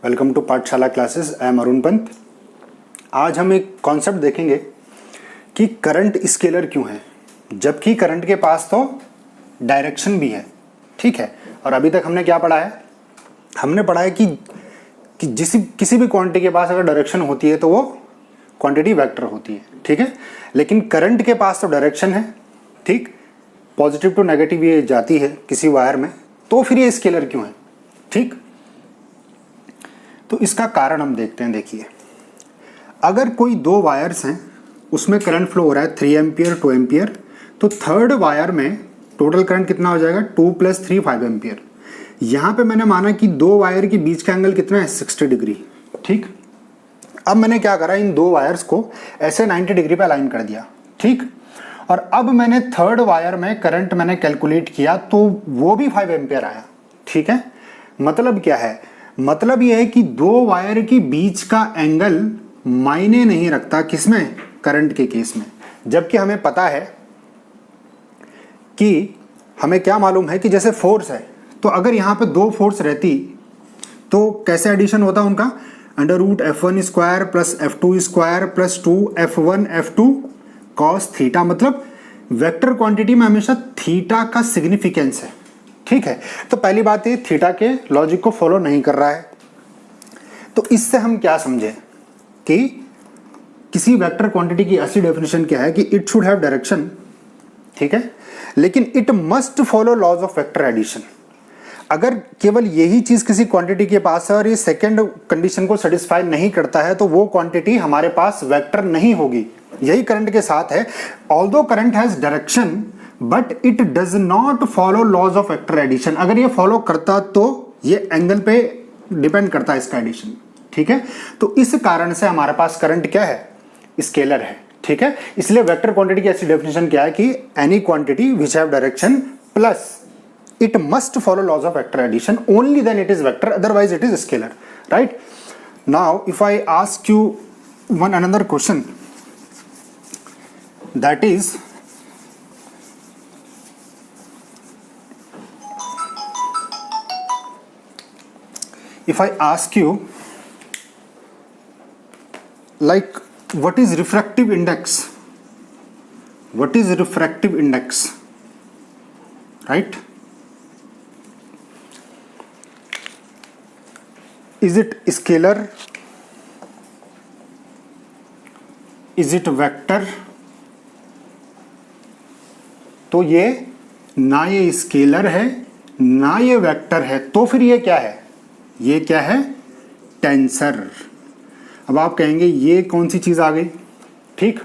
Welcome to पाठशाला classes. I am Arun Pant. आज हम एक कॉन्सेप्ट देखेंगे कि करंट स्केलर क्यों है, जबकि करंट के पास तो डायरेक्शन भी है। ठीक है, और अभी तक हमने क्या पढ़ा है? हमने पढ़ा है कि किसी भी क्वांटिटी के पास अगर डायरेक्शन होती है तो वो क्वांटिटी वेक्टर होती है। ठीक है, लेकिन करंट के पास तो डायरेक्शन है, ठीक, पॉजिटिव टू नेगेटिव ये जाती है किसी वायर में, तो फिर ये स्केलर क्यों है? ठीक, तो इसका कारण हम देखते हैं। देखिए, अगर कोई दो वायर्स हैं, उसमें करंट फ्लो हो रहा है 3 एम्पियर 2 एम्पियर, तो थर्ड वायर में टोटल करंट कितना हो जाएगा? 2 + 3 5 एम्पियर। यहां पे मैंने माना कि दो वायर के बीच का एंगल कितना है? 60 डिग्री। ठीक, अब मैंने क्या करा, इन दो वायर्स को ऐसे 90 डिग्री पे अलाइन कर दिया। ठीक, और अब मैंने थर्ड वायर में करंट मैंने कैलकुलेट किया तो वो भी 5 एम्पियर आया। ठीक है, मतलब क्या है? मतलब यह है कि दो वायर के बीच का एंगल मायने नहीं रखता, किसमें? करंट के केस में। जबकि हमें पता है कि हमें क्या मालूम है कि जैसे फोर्स है, तो अगर यहां पे दो फोर्स रहती तो कैसे एडिशन होता उनका? √F1² + F2² + 2F1 F2 cos theta. मतलब वेक्टर क्वांटिटी में हमेशा थीटा का सिग्निफिकेंस है। ठीक है, तो पहली बात ये थीटा के लॉजिक को फॉलो नहीं कर रहा है। तो इससे हम क्या समझे कि किसी वेक्टर क्वांटिटी की असली डेफिनेशन क्या है कि इट शुड हैव डायरेक्शन। ठीक है, लेकिन it must follow laws of vector addition. अगर केवल यही चीज किसी क्वांटिटी के पास है और ये सेकेंड कंडीशन को सेटिस्फाई नहीं करता है, तो वो क्वांटिटी हमारे पास वेक्टर नहीं होगी। यही करंट के साथ है। Although current has direction but it does not follow laws of vector addition. अगर ये फॉलो करता तो ये एंगल पे डिपेंड करता है इसका एडिशन। ठीक है, तो इस कारण से हमारे पास करंट क्या है? स्केलर है। ठीक है, इसलिए वेक्टर क्वांटिटी की ऐसी डेफिनेशन क्या है कि any quantity which have direction plus it must follow laws of vector addition, only then it is vector, otherwise it is scalar. Right? Now if I ask you another question, that is, if I ask you like what is refractive index? What is refractive index? Right? Is it scalar? Is it vector? तो ये ना ये scalar है ना ये vector है, तो फिर ये क्या है? ये क्या है? टेंसर। अब आप कहेंगे ये कौन सी चीज आ गई? ठीक,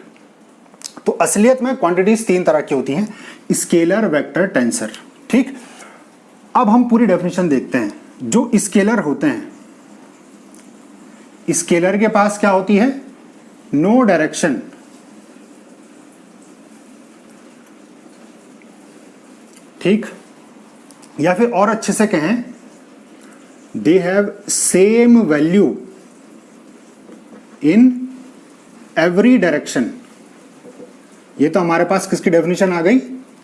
तो असलियत में क्वांटिटीज तीन तरह की होती हैं, स्केलर, वेक्टर, टेंसर। ठीक, अब हम पूरी डेफिनेशन देखते हैं। जो स्केलर होते हैं, स्केलर के पास क्या होती है? No direction. ठीक, या फिर और अच्छे से कहें, they have same value in every direction. ये तो हमारे पास किसकी डेफिनेशन आ गई?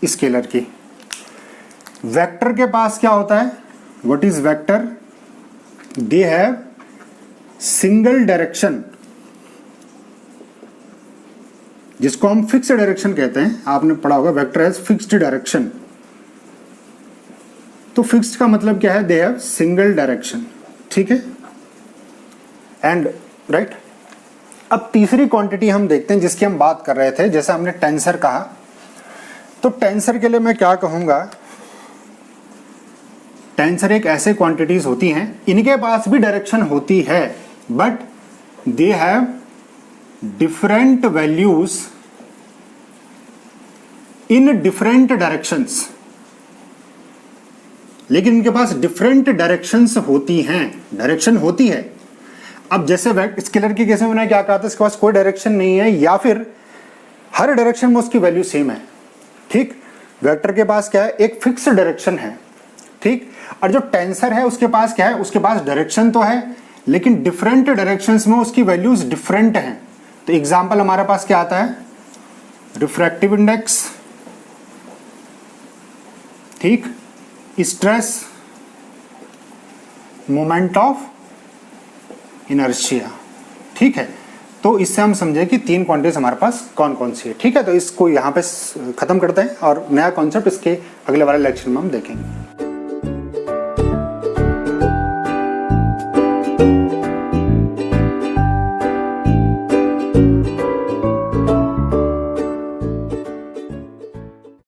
स्केलर की। वेक्टर के पास क्या होता है? What is vector? They have single direction, जिसको हम फिक्स्ड डायरेक्शन कहते हैं। आपने पढ़ा होगा वेक्टर हैज फिक्स्ड डायरेक्शन। तो फिक्स्ड का मतलब क्या है? They have single direction. ठीक है, एंड राइट। अब तीसरी क्वांटिटी हम देखते हैं जिसकी हम बात कर रहे थे, जैसे हमने टेंसर कहा, तो टेंसर के लिए मैं क्या कहूंगा? टेंसर एक ऐसे क्वांटिटीज होती हैं, इनके पास भी डायरेक्शन होती है but they have different values in different directions. लेकिन इनके पास डिफरेंट डायरेक्शंस होती हैं, डायरेक्शन होती है। अब जैसे स्केलर के केस में मैंने क्या कहा था? इसके पास कोई डायरेक्शन नहीं है या फिर हर डायरेक्शन में उसकी वैल्यू सेम है। ठीक, वेक्टर के पास क्या है? एक फिक्स डायरेक्शन है। ठीक, और जो टेंसर है उसके पास क्या है? उसके पास डायरेक्शन तो है लेकिन डिफरेंट डायरेक्शंस में उसकी वैल्यूज डिफरेंट हैं। तो एग्जांपल हमारे पास क्या आता है? रिफ्रैक्टिव इंडेक्स, ठीक, स्ट्रेस, मोमेंट ऑफ इनर्शिया। ठीक है, तो इससे हम समझे कि तीन क्वांटिटीज हमारे पास कौन कौन सी है। ठीक है, तो इसको यहाँ पे खत्म करते हैं और नया कॉन्सेप्ट इसके अगले वाले लेक्चर में हम देखेंगे।